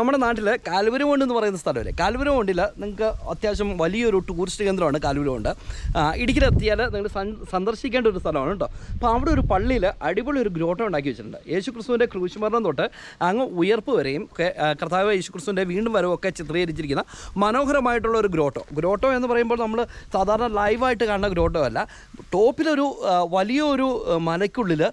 നമ്മുടെ നാട്ടിൽ കാൽവരിമൗണ്ട് എന്ന് പറയുന്ന സ്ഥലമല്ലേ, കാൽവരിമൗണ്ടിൽ നിങ്ങൾക്ക് അത്യാവശ്യം വലിയൊരു ടൂറിസ്റ്റ് കേന്ദ്രമാണ് കാൽവരിമൗണ്ട്. ഇടുക്കിയിലെത്തിയാൽ നിങ്ങൾ സന്ദർശിക്കേണ്ട ഒരു സ്ഥലമാണ് കേട്ടോ. അപ്പോൾ അവിടെ ഒരു പള്ളിയിൽ അടിപൊളി ഒരു ഗ്രോട്ട ഉണ്ടാക്കി വെച്ചിട്ടുണ്ട്. യേശു ക്രിസ്തുവിൻ്റെ ക്രൂശുമരണം തൊട്ട് അങ്ങ് ഉയർപ്പ് വരെയും കർത്താവ് യേശു ക്രിസ്തുവിൻ്റെ വീണ്ടും വരവൊക്കെ ചിത്രീകരിച്ചിരിക്കുന്ന മനോഹരമായിട്ടുള്ള ഒരു ഗ്രോട്ടോ എന്ന് പറയുമ്പോൾ നമ്മൾ സാധാരണ ലൈവായിട്ട് കാണുന്ന ഗ്രോട്ടോ അല്ല. ടോപ്പിലൊരു വലിയൊരു മലയ്ക്കുള്ളിൽ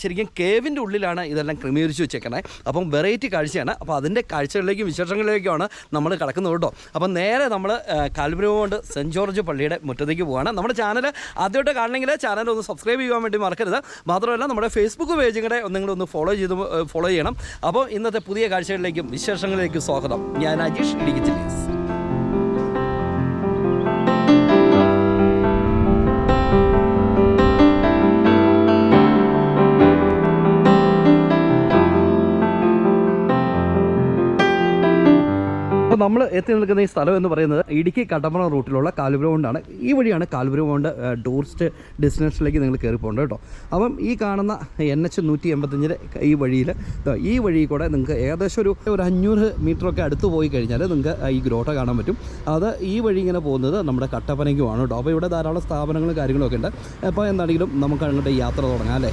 ശരിക്കും കേവിൻ്റെ ഉള്ളിലാണ് ഇതെല്ലാം ക്രമീകരിച്ച് വെച്ചേക്കണേ. അപ്പം വെറൈറ്റി കാഴ്ചയാണ്. അപ്പോൾ അതിൻ്റെ കാഴ്ചകളിലേക്കും വിശേഷങ്ങളിലേക്കുമാണ് നമ്മൾ കിടക്കുന്നത് കേട്ടോ. അപ്പം നേരെ നമ്മൾ കാൽവരിമൗണ്ട് സെൻറ്റ് ജോർജ് പള്ളിയുടെ മുറ്റത്തേക്ക് പോവുകയാണ്. നമ്മുടെ ചാനൽ ആദ്യമായിട്ട് കാണണമെങ്കിൽ ചാനൽ ഒന്ന് സബ്സ്ക്രൈബ് ചെയ്യാൻ വേണ്ടി മറക്കരുത്. മാത്രമല്ല നമ്മുടെ ഫേസ്ബുക്ക് പേജും കൂടെ നിങ്ങളൊന്ന് ഫോളോ ചെയ്യണം. അപ്പോൾ ഇന്നത്തെ പുതിയ കാഴ്ചകളിലേക്കും വിശേഷങ്ങളിലേക്കും സ്വാഗതം. ഞാൻ അജീഷ്, ഇടുക്കി ജില്ലീസ്. നമ്മൾ എത്തി നിൽക്കുന്ന ഈ സ്ഥലം എന്ന് പറയുന്നത് ഇടുക്കി കട്ടപ്പന റൂട്ടിലുള്ള കാൽവരിമൗണ്ടാണ്. ഈ വഴിയാണ് കാൽവരിമൗണ്ട് ടൂറിസ്റ്റ് ഡെസ്റ്റിനേഷനിലേക്ക് നിങ്ങൾ കയറി പോകേണ്ടത് കേട്ടോ. അപ്പം ഈ കാണുന്ന NH 185 ഈ വഴി കൂടെ നിങ്ങൾക്ക് ഏകദേശം ഒരു 500 മീറ്ററൊക്കെ അടുത്ത് പോയി കഴിഞ്ഞാൽ നിങ്ങൾക്ക് ഈ ഗ്രോട്ട കാണാൻ പറ്റും. അത് ഈ വഴി ഇങ്ങനെ പോകുന്നത് നമ്മുടെ കട്ടപ്പനയ്ക്കുമാണ് കേട്ടോ. അപ്പോൾ ഇവിടെ ധാരാളം സ്ഥാപനങ്ങളും കാര്യങ്ങളൊക്കെ ഉണ്ട്. അപ്പോൾ എന്താണെങ്കിലും നമുക്ക് അങ്ങോട്ട് യാത്ര തുടങ്ങാം അല്ലേ.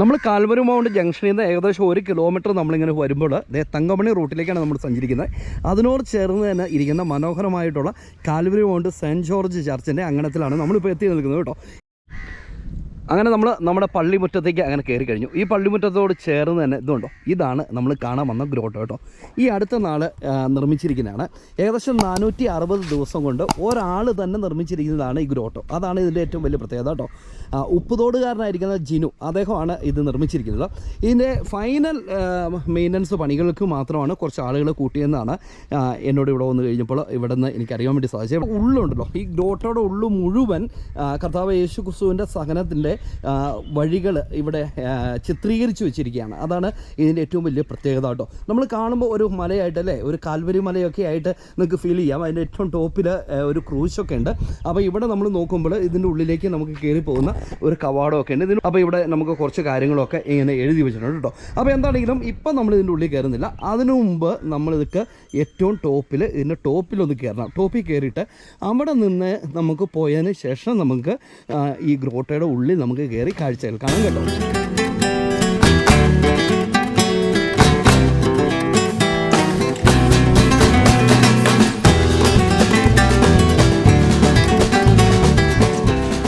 നമ്മൾ കാൽവരിമൗണ്ട് ജംഗ്ഷനിൽ നിന്ന് ഏകദേശം 1 കിലോമീറ്റർ നമ്മളിങ്ങനെ വരുമ്പോൾ തങ്കമണി റൂട്ടിലേക്കാണ് നമ്മൾ സഞ്ചരിക്കുന്നത്. അതിനോട് ചേർന്ന് തന്നെ ഇരിക്കുന്ന മനോഹരമായിട്ടുള്ള കാൽവരിമൗണ്ട് സെൻറ്റ് ജോർജ് ചർച്ചിൻ്റെ അങ്കണത്തിലാണ് നമ്മളിപ്പോൾ എത്തി നിൽക്കുന്നത് കേട്ടോ. അങ്ങനെ നമ്മൾ നമ്മുടെ പള്ളിമുറ്റത്തേക്ക് അങ്ങനെ കയറി കഴിഞ്ഞു. ഈ പള്ളിമുറ്റത്തോട് ചേർന്ന് തന്നെ ഇതുണ്ടോ, ഇതാണ് നമ്മൾ കാണാൻ വന്ന ഗ്രോട്ടോ കേട്ടോ. ഈ അടുത്ത നാൾ നിർമ്മിച്ചിരിക്കുന്നതാണ്. ഏകദേശം 460 ദിവസം കൊണ്ട് ഒരാൾ തന്നെ നിർമ്മിച്ചിരിക്കുന്നതാണ് ഈ ഗ്രോട്ടോ. അതാണ് ഇതിൻ്റെ ഏറ്റവും വലിയ പ്രത്യേകത കേട്ടോ. ഉപ്പുതോടുകാരനായിരിക്കുന്ന ജിനു, അദ്ദേഹമാണ് ഇത് നിർമ്മിച്ചിരിക്കുന്നത്. ഇതിൻ്റെ ഫൈനൽ മെയിൻ്റനൻസ് പണികൾക്ക് മാത്രമാണ് കുറച്ച് ആളുകൾ കൂട്ടിയെന്നാണ് എന്നോട് ഇവിടെ വന്നു കഴിഞ്ഞപ്പോൾ ഇവിടെ നിന്ന് എനിക്കറിയാൻ വേണ്ടി സാധിച്ചത്. ഉള്ളുണ്ടല്ലോ, ഈ ഗ്രോട്ടോയുടെ ഉള്ളു മുഴുവൻ കർത്താവ് യേശു ക്രിസ്തുവിൻ്റെ സഹനത്തിൻ്റെ വഴികൾ ഇവിടെ ചിത്രീകരിച്ച് വെച്ചിരിക്കുകയാണ്. അതാണ് ഇതിൻ്റെ ഏറ്റവും വലിയ പ്രത്യേകത കേട്ടോ. നമ്മൾ കാണുമ്പോൾ ഒരു മലയായിട്ടല്ലേ, ഒരു കാൽവരി മലയൊക്കെ ആയിട്ട് നിങ്ങൾക്ക് ഫീൽ ചെയ്യാം. അതിൻ്റെ ഏറ്റവും ടോപ്പിൽ ഒരു ക്രൂശൊക്കെ ഉണ്ട്. അപ്പോൾ ഇവിടെ നമ്മൾ നോക്കുമ്പോൾ ഇതിൻ്റെ ഉള്ളിലേക്ക് നമുക്ക് കയറി പോകുന്ന ഒരു കവാടമൊക്കെ ഉണ്ട്. ഇതിന് അപ്പോൾ ഇവിടെ നമുക്ക് കുറച്ച് കാര്യങ്ങളൊക്കെ ഇങ്ങനെ എഴുതി വെച്ചിട്ടുണ്ട് കേട്ടോ. അപ്പോൾ എന്താണെങ്കിലും ഇപ്പം നമ്മൾ ഇതിൻ്റെ ഉള്ളിൽ കയറുന്നില്ല. അതിനു മുമ്പ് നമ്മളിതൊക്കെ ഏറ്റവും ഇതിൻ്റെ ടോപ്പിലൊന്ന് കയറണം. ടോപ്പിൽ കയറിയിട്ട് അവിടെ നിന്ന് നമുക്ക് പോയതിന് ശേഷം നമുക്ക് ഈ ഗ്രോട്ടയുടെ ഉള്ളിൽ നമുക്ക് കയറി കാഴ്ചകൾ കാണാം കേട്ടോ.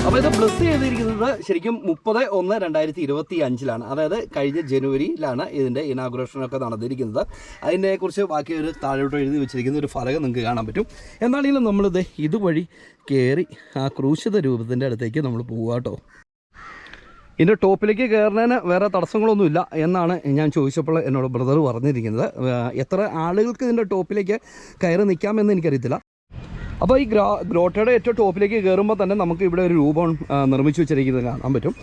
അപ്പോൾ ഇത് ബ്ലസ് ചെയ്തിരിക്കുന്നത് ശരിക്കും 30/1/2025 അതായത് കഴിഞ്ഞ ജനുവരിയിലാണ് ഇതിൻ്റെ ഇനാഗുറേഷനൊക്കെ നടന്നിരിക്കുന്നത്. അതിനെക്കുറിച്ച് ബാക്കി ഒരു താഴോട്ട് എഴുതി വെച്ചിരിക്കുന്ന ഒരു ഫലകം നിങ്ങൾക്ക് കാണാൻ പറ്റും. എന്നാണെങ്കിലും നമ്മളിത് ഇതുവഴി കയറി ആ ക്രൂശിത രൂപത്തിൻ്റെ അടുത്തേക്ക് നമ്മൾ പോവുക കേട്ടോ. ഇതിൻ്റെ ടോപ്പിലേക്ക് കയറുന്നതിന് വേറെ തടസ്സങ്ങളൊന്നുമില്ല എന്നാണ് ഞാൻ ചോദിച്ചപ്പോൾ എന്നോട് ബ്രദർ പറഞ്ഞിരിക്കുന്നത്. എത്ര ആളുകൾക്ക് ഇതിൻ്റെ ടോപ്പിലേക്ക് കയറി നിൽക്കാമെന്ന് എനിക്കറിയത്തില്ല. അപ്പോൾ ഈ ഗ്രോട്ടയുടെ ഏറ്റവും ടോപ്പിലേക്ക് കയറുമ്പോൾ തന്നെ നമുക്ക് ഇവിടെ ഒരു രൂപം നിർമ്മിച്ചു വെച്ചിരിക്കുന്നത് കാണാൻ പറ്റും.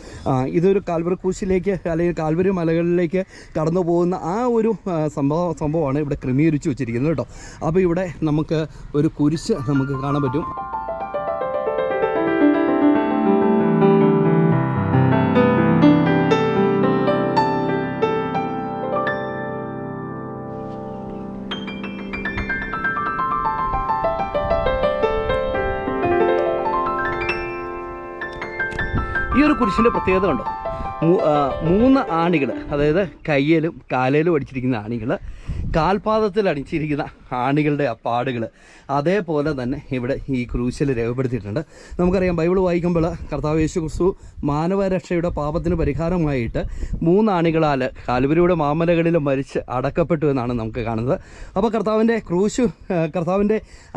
ഇതൊരു കാൽവരി ക്രൂശിലേക്ക് അല്ലെങ്കിൽ കാൽവരി മലകളിലേക്ക് കടന്നു പോകുന്ന ആ ഒരു സംഭവമാണ് ഇവിടെ ക്രമീകരിച്ച് വെച്ചിരിക്കുന്നത് കേട്ടോ. അപ്പോൾ ഇവിടെ നമുക്ക് ഒരു കുരിശ് നമുക്ക് കാണാൻ പറ്റും. ഈ ഒരു കുരിശിൻ്റെ പ്രത്യേകത കണ്ടോ, 3 ആണികൾ, അതായത് കയ്യിലും കാലയിലും അടിച്ചിരിക്കുന്ന ആണികൾ, കാൽപാദത്തിൽ അടിച്ചിരിക്കുന്ന ആണികളുടെ പാടുകൾ അതേപോലെ തന്നെ ഇവിടെ ഈ ക്രൂശിൽ രേഖപ്പെടുത്തിയിട്ടുണ്ട്. നമുക്കറിയാം, ബൈബിൾ വായിക്കുമ്പോൾ കർത്താവ് യേശു ക്രിസ്തു മാനവരക്ഷയുടെ പാപത്തിന് പരിഹാരമായിട്ട് 3 ആണികളാൽ കാൽവരിയുടെ മാമലകളിൽ മരിച്ച് അടക്കപ്പെട്ടു എന്നാണ് നമുക്ക് കാണുന്നത്. അപ്പോൾ കർത്താവിൻ്റെ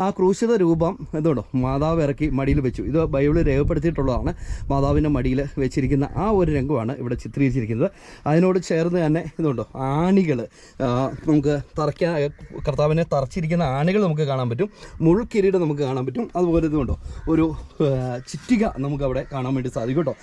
ആ ക്രൂശിത രൂപം ഇതുണ്ടോ, മാതാവ് ഇറക്കി മടിയിൽ വെച്ചു. ഇത് ബൈബിളിൽ രേഖപ്പെടുത്തിയിട്ടുള്ളതാണ്. മാതാവിൻ്റെ മടിയിൽ വെച്ചിരിക്കുന്ന ആ ഒരു രംഗമാണ് ഇവിടെ ചിത്രീകരിച്ചിരിക്കുന്നത്. അതിനോട് ചേർന്ന് തന്നെ ഇതുണ്ടോ, ആണികൾ നമുക്ക് കർത്താവിനെ തറച്ചിരിക്കുന്ന ആണികൾ നമുക്ക് കാണാൻ പറ്റും. മുൾക്കിരീടം നമുക്ക് കാണാൻ പറ്റും. അതുപോലെ ഇതുകൊണ്ടോ ഒരു ചിറ്റിക നമുക്ക് അവിടെ കാണാൻ വേണ്ടി സാധിക്കും കേട്ടോ.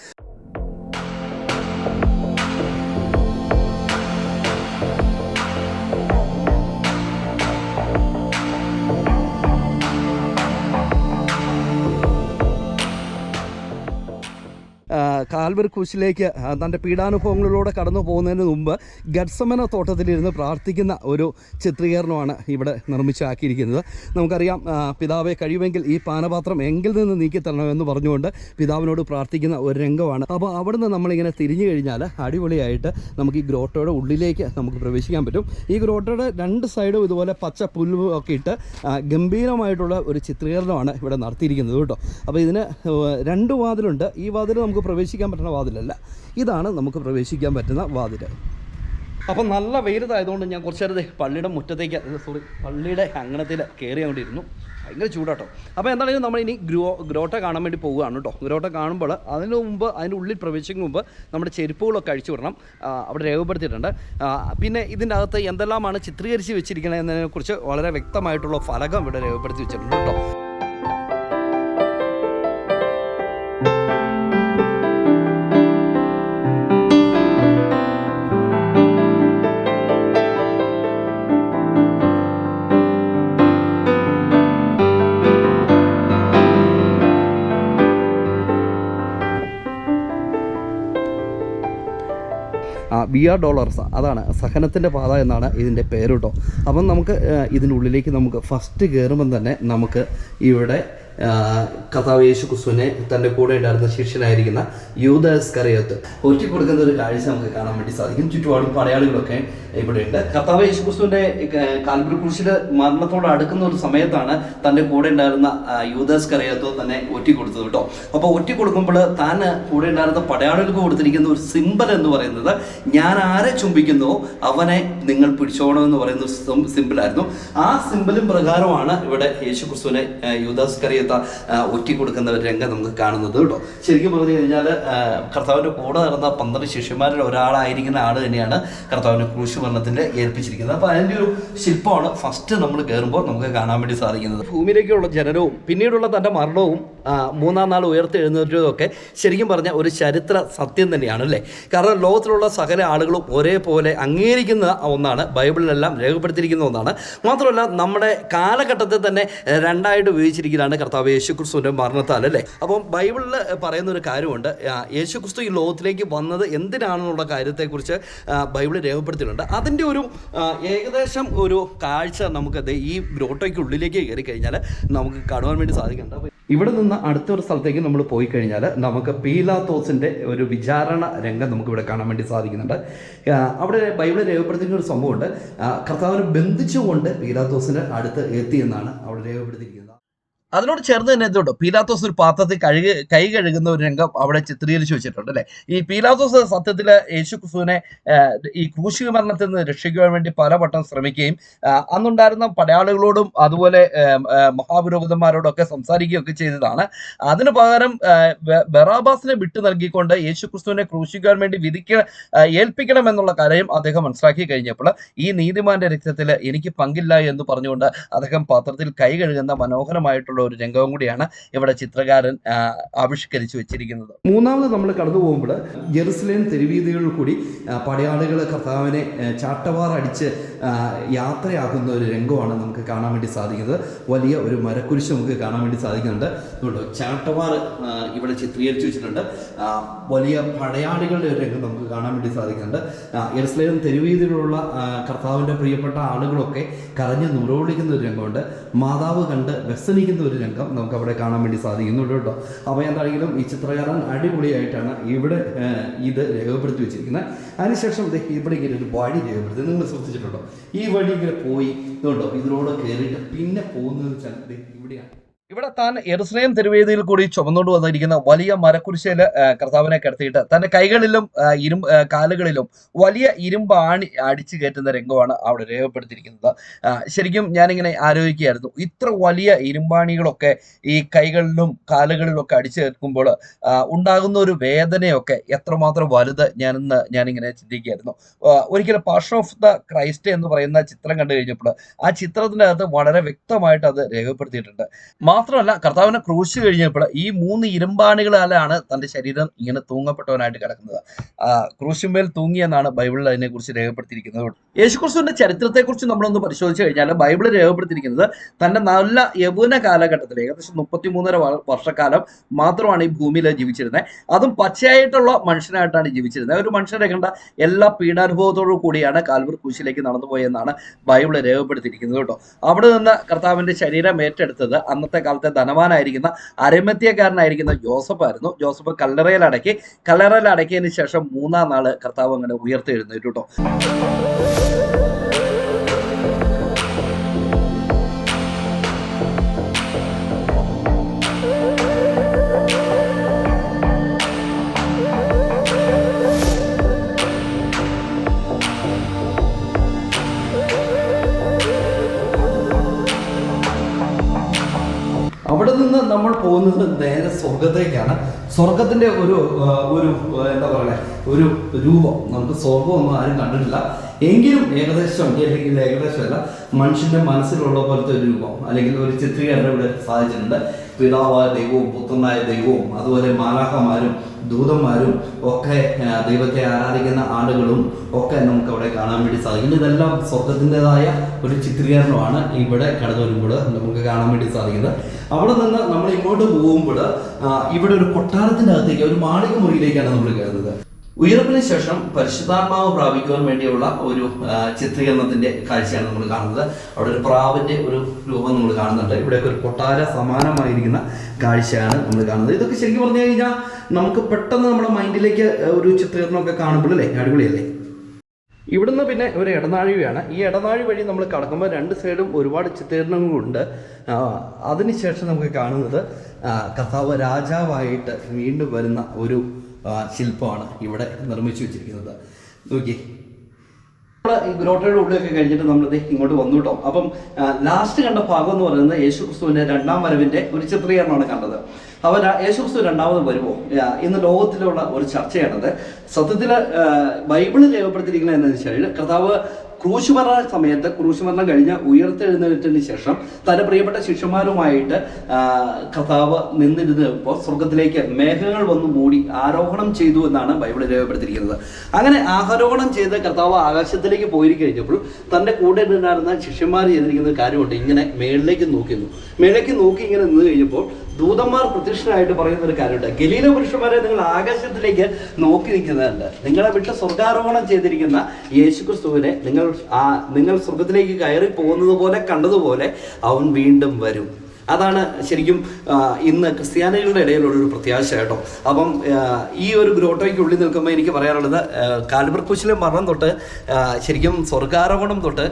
കാൽവരി ക്രൂശിലേക്ക് തൻ്റെ പീഡാനുഭവങ്ങളിലൂടെ കടന്നു പോകുന്നതിന് മുമ്പ് ഗത്സമന തോട്ടത്തിലിരുന്ന് പ്രാർത്ഥിക്കുന്ന ഒരു ചിത്രീകരണമാണ് ഇവിടെ നിർമ്മിച്ചാക്കിയിരിക്കുന്നത്. നമുക്കറിയാം, പിതാവെ കഴിയുമെങ്കിൽ ഈ പാനപാത്രം എങ്കിൽ നിന്ന് നീക്കി തരണമെന്ന് പറഞ്ഞുകൊണ്ട് പിതാവിനോട് പ്രാർത്ഥിക്കുന്ന ഒരു രംഗമാണ്. അപ്പോൾ അവിടുന്ന് നമ്മളിങ്ങനെ തിരിഞ്ഞു കഴിഞ്ഞാൽ അടിപൊളിയായിട്ട് നമുക്ക് ഈ ഗ്രോട്ടോയുടെ ഉള്ളിലേക്ക് നമുക്ക് പ്രവേശിക്കാൻ പറ്റും. ഈ ഗ്രോട്ടോയുടെ രണ്ട് സൈഡും ഇതുപോലെ പച്ച പുല്ല് ഒക്കെ ഇട്ട് ഗംഭീരമായിട്ടുള്ള ഒരു ചിത്രീകരണമാണ് ഇവിടെ നടത്തിയിരിക്കുന്നത് കേട്ടോ. അപ്പോൾ ഇതിന് രണ്ട് വാതിലുണ്ട്. ഈ വാതിൽ നമുക്ക് പ്രവേശിക്കാൻ പറ്റുന്ന വാതിലല്ല, ഇതാണ് നമുക്ക് പ്രവേശിക്കാൻ പറ്റുന്ന വാതിൽ. അപ്പം നല്ല വെയിലതായതുകൊണ്ട് ഞാൻ കുറച്ച് നേരത്തെ പള്ളിയുടെ മുറ്റത്തേക്ക് പള്ളിയുടെ അങ്കണത്തിൽ കയറി കൊണ്ടിരുന്നു. ഭയങ്കര ചൂടാട്ടോ. അപ്പോൾ എന്താണെങ്കിലും നമ്മളിനി ഗ്രോട്ട കാണാൻ വേണ്ടി പോവുകയാണ് കേട്ടോ. ഗ്രോട്ട കാണുമ്പോൾ അതിന് മുമ്പ് അതിൻ്റെ ഉള്ളിൽ പ്രവേശിക്കുന്ന മുമ്പ് നമ്മുടെ ചെരുപ്പുകളൊക്കെ അഴിച്ചു വിടണം, അവിടെ രേഖപ്പെടുത്തിയിട്ടുണ്ട്. പിന്നെ ഇതിൻ്റെ അകത്ത് എന്തെല്ലാമാണ് ചിത്രീകരിച്ച് വെച്ചിരിക്കുന്നത് എന്നതിനെക്കുറിച്ച് വളരെ വ്യക്തമായിട്ടുള്ള ഫലകം ഇവിടെ രേഖപ്പെടുത്തി വെച്ചിട്ടുണ്ട് കേട്ടോ. വിയ ഡോളർസ്, അതാണ് സഹനത്തിൻ്റെ പാത എന്നാണ് ഇതിൻ്റെ പേര് കേട്ടോ. അപ്പം നമുക്ക് ഇതിൻ്റെ ഉള്ളിലേക്ക് നമുക്ക് ഫസ്റ്റ് കയറുമ്പം തന്നെ നമുക്ക് ഇവിടെ കർത്താവ് യേശു ക്രിസ്തുവിനെ തൻ്റെ കൂടെ ഉണ്ടായിരുന്ന ശിഷ്യനായിരിക്കുന്ന യൂദാ ഇസ്കറിയോത്ത് ഒറ്റി കൊടുക്കുന്ന ഒരു കാഴ്ച നമുക്ക് കാണാൻ വേണ്ടി സാധിക്കും. ചുറ്റുപാടും പടയാളികളൊക്കെ ഇവിടെയുണ്ട്. കർത്താവ് യേശു ക്രിസ്തുവിൻ്റെ കാൽവരി ക്രൂശിൽ മരണത്തോട് അടുക്കുന്ന ഒരു സമയത്താണ് തൻ്റെ കൂടെ ഉണ്ടായിരുന്ന യൂദാ ഇസ്കറിയോത്ത് തന്നെ ഒറ്റി കൊടുത്തത് കേട്ടോ. അപ്പോൾ ഒറ്റി കൊടുക്കുമ്പോൾ താൻ കൂടെ ഉണ്ടായിരുന്ന പടയാളികൾക്ക് കൊടുത്തിരിക്കുന്ന ഒരു സിമ്പൽ എന്ന് പറയുന്നത്, ഞാൻ ആരെ ചുംബിക്കുന്നോ അവനെ നിങ്ങൾ പിടിച്ചോണമെന്ന് പറയുന്ന ഒരു സിമ്പിളായിരുന്നു. ആ സിമ്പലും പ്രകാരമാണ് ഇവിടെ യേശു ക്രിസ്തുവിനെ യൂദാ ഇസ്കറിയോത്ത് ഒറ്റി കൊടുക്കുന്ന ഒരു രംഗം നമുക്ക് കാണുന്നത് കേട്ടോ. ശരിക്കും പറഞ്ഞു കഴിഞ്ഞാൽ കർത്താവിൻ്റെ കൂടെ നടന്ന 12 ശിഷ്യന്മാരിൽ ഒരാളായിരിക്കുന്ന ആൾ തന്നെയാണ് കർത്താവിൻ്റെ ക്രൂശ് മരണത്തിൻ്റെ ഏൽപ്പിച്ചിരിക്കുന്നത്. അപ്പോൾ അതിൻ്റെ ഒരു ശില്പമാണ് ഫസ്റ്റ് നമ്മൾ കയറുമ്പോൾ നമുക്ക് കാണാൻ വേണ്ടി സാധിക്കുന്നത്. ഭൂമിയിലേക്കുള്ള ജനനവും പിന്നീടുള്ള തൻ്റെ മരണവും 3-ാം നാൾ ഉയർത്തെഴുന്നേറ്റതും ഒക്കെ ശരിക്കും പറഞ്ഞാൽ ഒരു ചരിത്ര സത്യം തന്നെയാണ് അല്ലേ. കാരണം ലോകത്തിലുള്ള സകല ആളുകളും ഒരേപോലെ അംഗീകരിക്കുന്ന ഒന്നാണ്, ബൈബിളിലെല്ലാം രേഖപ്പെടുത്തിയിരിക്കുന്ന ഒന്നാണ്. മാത്രമല്ല നമ്മുടെ കാലഘട്ടത്തെ തന്നെ രണ്ടായിട്ട് ഉപയോഗിച്ചിരിക്കുകയാണ് കർത്താവ് യേശു ക്രിസ്തുവിൻ്റെ മരണത്താൽ അല്ലേ. അപ്പം ബൈബിളിൽ പറയുന്ന ഒരു കാര്യമുണ്ട്, യേശു ക്രിസ്തു ഈ ലോകത്തിലേക്ക് വന്നത് എന്തിനാണെന്നുള്ള കാര്യത്തെക്കുറിച്ച് ബൈബിൾ രേഖപ്പെടുത്തിയിട്ടുണ്ട്. അതിൻ്റെ ഒരു ഏകദേശം ഒരു കാഴ്ച നമുക്കത് ഈ ഗ്രോട്ടോയ്ക്ക് ഉള്ളിലേക്ക് കയറി കഴിഞ്ഞാൽ നമുക്ക് കാണുവാൻ വേണ്ടി സാധിക്കുന്നുണ്ട്. ഇവിടെ നിന്ന് അടുത്തൊരു സ്ഥലത്തേക്ക് നമ്മൾ പോയി കഴിഞ്ഞാൽ നമുക്ക് പീലാത്തോസിൻ്റെ ഒരു വിചാരണ രംഗം നമുക്കിവിടെ കാണാൻ വേണ്ടി സാധിക്കുന്നുണ്ട്. അവിടെ ബൈബിളിൽ രേഖപ്പെടുത്തിയിരിക്കുന്ന ഒരു സംഭവമുണ്ട്, കർത്താവിനെ ബന്ധിച്ചുകൊണ്ട് പീലാത്തോസിൻ്റെ അടുത്ത് എത്തി എന്നാണ് അവിടെ രേഖപ്പെടുത്തിയിരിക്കുന്നത്. അതിനോട് ചേർന്ന് തന്നെ എന്തുണ്ടോ, പീലാത്തോസ് ഒരു പാത്രത്തിൽ കൈ കഴുകുന്ന ഒരു രംഗം അവിടെ ചിത്രീകരിച്ച് വെച്ചിട്ടുണ്ട് അല്ലേ. ഈ പീലാത്തോസ് സത്യത്തിൽ യേശു ക്രിസ്തുവിനെ ഈ ക്രൂശിക മരണത്തിൽ നിന്ന് രക്ഷിക്കുവാൻ വേണ്ടി പലവട്ടം ശ്രമിക്കുകയും അന്നുണ്ടായിരുന്ന പടയാളികളോടും അതുപോലെ മഹാപുരോഹിതന്മാരോടൊക്കെ സംസാരിക്കുകയൊക്കെ ചെയ്തതാണ്. അതിന് പകരം ബറാബാസിനെ വിട്ടു നൽകിക്കൊണ്ട് യേശു ക്രിസ്തുവിനെ ക്രൂശിക്കുവാൻ വേണ്ടി ഏൽപ്പിക്കണം എന്നുള്ള കാര്യം അദ്ദേഹം മനസ്സിലാക്കി കഴിഞ്ഞപ്പോൾ ഈ നീതിമാന്റെ രക്തത്തിൽ എനിക്ക് പങ്കില്ല എന്ന് പറഞ്ഞുകൊണ്ട് അദ്ദേഹം പാത്രത്തിൽ കൈ കഴുകുന്ന മനോഹരമായിട്ടുള്ള ഒരു രംഗവും കൂടിയാണ് ഇവിടെ ചിത്രകാരൻ ആവിഷ്കരിച്ചു വെച്ചിരിക്കുന്നത്. മൂന്നാമത് നമ്മൾ കടന്നു പോകുമ്പോൾ ജെറുസലേം തെരുവീതികളിൽ കൂടി പടയാളികൾ കർത്താവിനെ ചാട്ടവാർ അടിച്ച് യാത്രയാക്കുന്ന ഒരു രംഗമാണ് നമുക്ക് കാണാൻ വേണ്ടി സാധിക്കുന്നത്. വലിയ ഒരു മരക്കുരിശ് നമുക്ക് കാണാൻ വേണ്ടി സാധിക്കുന്നുണ്ട്. അതുകൊണ്ട് ചാട്ടവാർ ഇവിടെ ചിത്രീകരിച്ചു വെച്ചിട്ടുണ്ട്. വലിയ പടയാളികളുടെ ഒരു രംഗം നമുക്ക് കാണാൻ വേണ്ടി സാധിക്കുന്നുണ്ട്. ജെറുസലേം തെരുവീതിയിലുള്ള കർത്താവിൻ്റെ പ്രിയപ്പെട്ട ആളുകളൊക്കെ കരഞ്ഞ് നുറവിളിക്കുന്ന ഒരു രംഗമുണ്ട്. മാതാവ് കണ്ട് വ്യസനിക്കുന്ന ഒരു രംഗം നമുക്ക് അവിടെ കാണാൻ വേണ്ടി സാധിക്കുന്നുണ്ട് കേട്ടോ. അപ്പോൾ എന്താണെങ്കിലും ഈ ചിത്രകാരൻ അടിപൊളിയായിട്ടാണ് ഇവിടെ ഇത് രേഖപ്പെടുത്തി വെച്ചിരിക്കുന്നത്. അതിനുശേഷം ഇവിടെ ഇങ്ങനെ ഒരു വഴി രേഖപ്പെടുത്തി, നിങ്ങൾ ശ്രദ്ധിച്ചിട്ടുണ്ടോ? ഈ വഴി ഇങ്ങനെ പോയി ഇതുണ്ടോ, ഇതിലൂടെ കയറിയിട്ട് പിന്നെ പോകുന്നത് വെച്ചാൽ ഇവിടെയാണ്. ഇവിടെ താൻ യെരുശലേം തെരുവേദിയിൽ കൂടി ചുമന്നുകൊണ്ട് വന്നിരിക്കുന്ന വലിയ മരക്കുരിശയിൽ കർത്താവിനെ കിടത്തിയിട്ട് തൻ്റെ കൈകളിലും കാലുകളിലും വലിയ ഇരുമ്പ് അടിച്ചു കയറ്റുന്ന രംഗമാണ് അവിടെ രേഖപ്പെടുത്തിയിരിക്കുന്നത്. ശരിക്കും ഞാനിങ്ങനെ ആലോചിക്കുകയായിരുന്നു, ഇത്ര വലിയ ഇരുമ്പാണികളൊക്കെ ഈ കൈകളിലും കാലുകളിലും ഒക്കെ അടിച്ചു കയറ്റുമ്പോൾ ഉണ്ടാകുന്ന ഒരു വേദനയൊക്കെ എത്രമാത്രം വലുത് ഞാനിങ്ങനെ ചിന്തിക്കുകയായിരുന്നു. ഒരിക്കലും പാഷൻ ഓഫ് ദ ക്രൈസ്റ്റ് എന്ന് പറയുന്ന ചിത്രം കണ്ടു കഴിഞ്ഞപ്പോൾ ആ ചിത്രത്തിൻ്റെ അകത്ത് വളരെ വ്യക്തമായിട്ട് അത് രേഖപ്പെടുത്തിയിട്ടുണ്ട്. മാത്രമല്ല കർത്താവിനെ ക്രൂശ് കഴിഞ്ഞപ്പോൾ ഈ 3 ഇരുമ്പാണികളാലാണ് തന്റെ ശരീരം ഇങ്ങനെ തൂങ്ങപ്പെട്ടവനായിട്ട് കിടക്കുന്നത്. ക്രൂശുമേൽ തൂങ്ങിയെന്നാണ് ബൈബിളിൽ അതിനെക്കുറിച്ച് രേഖപ്പെടുത്തിയിരിക്കുന്നത്. യേശുക്രിസ്തുവിന്റെ ചരിത്രത്തെക്കുറിച്ച് നമ്മളൊന്ന് പരിശോധിച്ച് കഴിഞ്ഞാൽ ബൈബിൾ രേഖപ്പെടുത്തിയിരിക്കുന്നത് തന്റെ നല്ല യൗവന കാലഘട്ടത്തിൽ ഏകദേശം 33.5 വർഷക്കാലം മാത്രമാണ് ഈ ഭൂമിയിൽ ജീവിച്ചിരുന്നത്. അതും പച്ചയായിട്ടുള്ള മനുഷ്യനായിട്ടാണ് ജീവിച്ചിരുന്നത്. ഒരു മനുഷ്യരെ കണ്ട എല്ലാ പീഡാനുഭവത്തോടു കൂടിയാണ് കാൽവറി ക്രൂശിലേക്ക് നടന്നുപോയെന്നാണ് ബൈബിൾ രേഖപ്പെടുത്തിയിരിക്കുന്നത് കേട്ടോ. അവിടെ നിന്ന് കർത്താവിന്റെ ശരീരം ഏറ്റെടുത്തത് അന്നത്തെ കാലത്തെ ധനവാനായിരിക്കുന്ന അരിമത്യക്കാരനായിരിക്കുന്ന ജോസഫായിരുന്നു. ജോസഫ് കല്ലറയിൽ അടക്കിയതിന് ശേഷം 3-ാം നാള് കർത്താവ് അങ്ങനെ ഉയർത്തെഴുന്നേറ്റു കേട്ടോ. അവിടെ നിന്ന് നമ്മൾ പോകുന്നത് നേരെ സ്വർഗത്തേക്കാണ്. സ്വർഗത്തിന്റെ ഒരു എന്താ പറയുക, ഒരു രൂപം. നമുക്ക് സ്വർഗമൊന്നും ആരും കണ്ടിട്ടില്ല, എങ്കിലും ഏകദേശമല്ല മനുഷ്യന്റെ മനസ്സിലുള്ള പോലത്തെ ഒരു രൂപം അല്ലെങ്കിൽ ഒരു ചിത്രീകരണം ഇവിടെ സാധിച്ചിട്ടുണ്ട്. പിതാവായ ദൈവവും പുത്രനായ ദൈവവും അതുപോലെ മാലാഖമാരും ദൂതന്മാരും ഒക്കെ ദൈവത്തെ ആരാധിക്കുന്ന ആളുകളും ഒക്കെ നമുക്ക് അവിടെ കാണാൻ വേണ്ടി സാധിക്കും. ഇതെല്ലാം സ്വർഗത്തിൻ്റെതായ ഒരു ചിത്രീകരണമാണ് ഇവിടെ കടന്നു വരുമ്പോൾ നമുക്ക് കാണാൻ വേണ്ടി സാധിക്കുന്നത്. അവിടെ നിന്ന് നമ്മൾ ഇങ്ങോട്ട് പോകുമ്പോൾ ഇവിടെ ഒരു കൊട്ടാരത്തിൻ്റെ അകത്തേക്ക്, ഒരു മാളിക മുറിയിലേക്കാണ് നമ്മൾ കയറുന്നത്. ഉയർപ്പിന് ശേഷം പരിശുദ്ധാത്മാവ് പ്രാപിക്കുവാൻ വേണ്ടിയുള്ള ഒരു ചിത്രീകരണത്തിന്റെ കാഴ്ചയാണ് നമ്മൾ കാണുന്നത്. അവിടെ ഒരു പ്രാവിന്റെ ഒരു രൂപം നമ്മൾ കാണുന്നുണ്ട്. ഇവിടെയൊക്കെ ഒരു കൊട്ടാര സമാനമായിരിക്കുന്ന കാഴ്ചയാണ് നമ്മൾ കാണുന്നത്. ഇതൊക്കെ ശരിക്കും പറഞ്ഞു കഴിഞ്ഞാൽ നമുക്ക് പെട്ടെന്ന് നമ്മുടെ മൈൻഡിലേക്ക് ഒരു ചിത്രീകരണമൊക്കെ കാണുമ്പോൾ അല്ലേ, അടിപൊളിയല്ലേ. ഇവിടുന്ന് പിന്നെ ഒരു ഇടനാഴിയാണ്. ഈ ഇടനാഴി വഴി നമ്മൾ കടക്കുമ്പോൾ 2 സൈഡും ഒരുപാട് ചിത്രീകരണങ്ങളുണ്ട്. അതിനുശേഷം നമുക്ക് കാണുന്നത് കർത്താവ് രാജാവായിട്ട് വീണ്ടും വരുന്ന ഒരു ശില്പമാണ് ഇവിടെ നിർമ്മിച്ചു വെച്ചിരിക്കുന്നത്. നോക്കി, ഈ ഗ്രോട്ടയുടെ ഉള്ളിലൊക്കെ കഴിഞ്ഞിട്ട് നമ്മളിത് ഇങ്ങോട്ട് വന്നു കേട്ടോ. അപ്പം ലാസ്റ്റ് കണ്ട ഭാഗം എന്ന് പറയുന്നത് യേശുക്രിസ്തുവിന്റെ 2-ാം വരവിന്റെ ഒരു ചിത്രീകരണമാണ് കണ്ടത്. അപ്പോൾ യേശുക്രിസ്തു 2-ാമത് വരുമോ ഇന്ന് ലോകത്തിലുള്ള ഒരു ചർച്ചയാണത്. സത്യത്തിൽ ബൈബിളിൽ രേഖപ്പെടുത്തിയിരിക്കുന്നത് എന്താണെന്ന് വെച്ചാൽ കർത്താവ് ക്രൂശുമരണ സമയത്ത്, ക്രൂശുമരണം കഴിഞ്ഞ് ഉയർത്തെഴുന്നേറ്റതിന് ശേഷം തന്റെ പ്രിയപ്പെട്ട ശിഷ്യന്മാരുമായിട്ട് കർത്താവ് നിന്നിരുന്നപ്പോൾ സ്വർഗത്തിലേക്ക് മേഘങ്ങൾ വന്ന് മൂടി ആരോഹണം ചെയ്തു എന്നാണ് ബൈബിൾ രേഖപ്പെടുത്തിയിരിക്കുന്നത്. അങ്ങനെ ആരോഹണം ചെയ്ത് കർത്താവ് ആകാശത്തിലേക്ക് പോയി കഴിഞ്ഞപ്പോൾ തന്റെ കൂടെ ഉണ്ടായിരുന്ന ശിഷ്യന്മാർ ചെയ്തിരിക്കുന്ന കാര്യമുണ്ട്. ഇങ്ങനെ മേളിലേക്ക് നോക്കി ഇങ്ങനെ നിന്ന് കഴിഞ്ഞപ്പോൾ ദൂതന്മാർ പ്രത്യക്ഷനായിട്ട് പറയുന്ന ഒരു കാര്യമുണ്ട്. ഗലീല പുരുഷന്മാരെ, നിങ്ങൾ ആകാശത്തിലേക്ക് നോക്കി നിൽക്കുന്നുണ്ട്. നിങ്ങളെ വിട്ട് സ്വർഗാരോഹണം ചെയ്തിരിക്കുന്ന യേശുക്രിസ്തുവിനെ നിങ്ങൾ സ്വർഗത്തിലേക്ക് കയറി പോകുന്നത് പോലെ കണ്ടതുപോലെ അവൻ വീണ്ടും വരും. അതാണ് ശരിക്കും ഇന്ന് ക്രിസ്ത്യാനികളുടെ ഇടയിലുള്ളൊരു പ്രത്യാശ കേട്ടോ. അപ്പം ഈ ഒരു ഗ്രോട്ടോയ്ക്ക് ഉള്ളിൽ നിൽക്കുമ്പോൾ എനിക്ക് പറയാനുള്ളത്, കാൽവറി ക്രൂശിലെ മരണം തൊട്ട് ശരിക്കും സ്വർഗാരോഹണം തൊട്ട്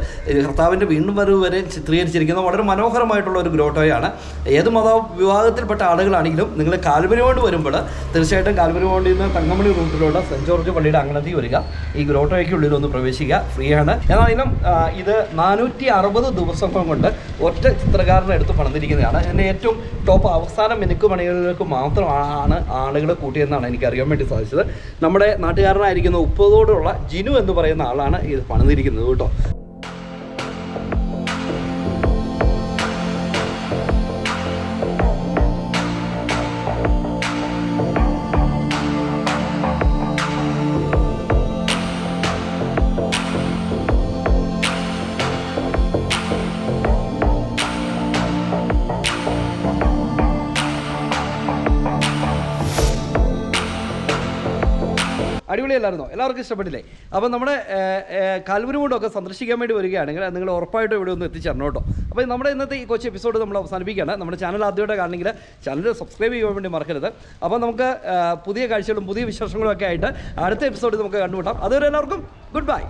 കർത്താവിൻ്റെ വീണ്ടും വരവ് വരെ ചിത്രീകരിച്ചിരിക്കുന്ന വളരെ മനോഹരമായിട്ടുള്ള ഒരു ഗ്രോട്ടോയാണ്. ഏത് വിഭാഗത്തിൽപ്പെട്ട ആളുകളാണെങ്കിലും നിങ്ങൾ കാൽവരി കൊണ്ട് വരുമ്പോൾ തീർച്ചയായിട്ടും കാൽവരി കൊണ്ടിൽ നിന്ന് തങ്കമണി റൂട്ടിലൂടെ സെൻറ്റ് ജോർജ് പള്ളിയുടെ അങ്ങനത്തേക്ക് വരിക. ഈ ഗ്രോട്ടോയ്ക്ക് ഉള്ളിൽ ഒന്ന് പ്രവേശിക്കുക, ഫ്രീ ആണ്. എന്നാലും ഇത് 460 ദിവസം കൊണ്ട് ഒറ്റ ചിത്രകാരനെ എടുത്ത് പണിതിരിക്കുന്നതാണ്. ഇതിൻ്റെ ഏറ്റവും ടോപ്പ് അവസാന മിനുക്ക് പണികളിലേക്ക് മാത്രമാണ് ആളുകൾ കൂട്ടിയെന്നാണ് എനിക്ക് അറിയാൻ വേണ്ടി സാധിച്ചത്. നമ്മുടെ നാട്ടുകാരനായിരിക്കുന്ന ഉപ്പതോടുള്ള ജിനു എന്ന് പറയുന്ന ആളാണ് ഇത് പണിതിരിക്കുന്നത് കേട്ടോ. അടിപൊളിയല്ലായിരുന്നോ? എല്ലാവർക്കും ഇഷ്ടപ്പെട്ടില്ലേ? അപ്പോൾ നമ്മുടെ കാൽവരി മൗണ്ടൊക്കെ സന്ദർശിക്കാൻ വേണ്ടി വരികയാണെങ്കിൽ നിങ്ങൾ ഉറപ്പായിട്ടും ഇവിടെ ഒന്ന് എത്തിച്ചേരണം കേട്ടോ. അപ്പോൾ നമ്മുടെ ഇന്നത്തെ ഈ കൊച്ചു എപ്പിസോഡ് നമ്മൾ അവസാനിപ്പിക്കുകയാണ്. നമ്മുടെ ചാനൽ ആദ്യമായിട്ട് കാണണമെങ്കിൽ ചാനൽ സബ്സ്ക്രൈബ് ചെയ്യാൻ വേണ്ടി മറക്കരുത്. അപ്പോൾ നമുക്ക് പുതിയ കാഴ്ചകളും പുതിയ വിശേഷങ്ങളും ഒക്കെ ആയിട്ട് അടുത്ത എപ്പിസോഡ് നമുക്ക് കണ്ടുമുട്ടാം. അതുവരെ എല്ലാവർക്കും ഗുഡ് ബൈ.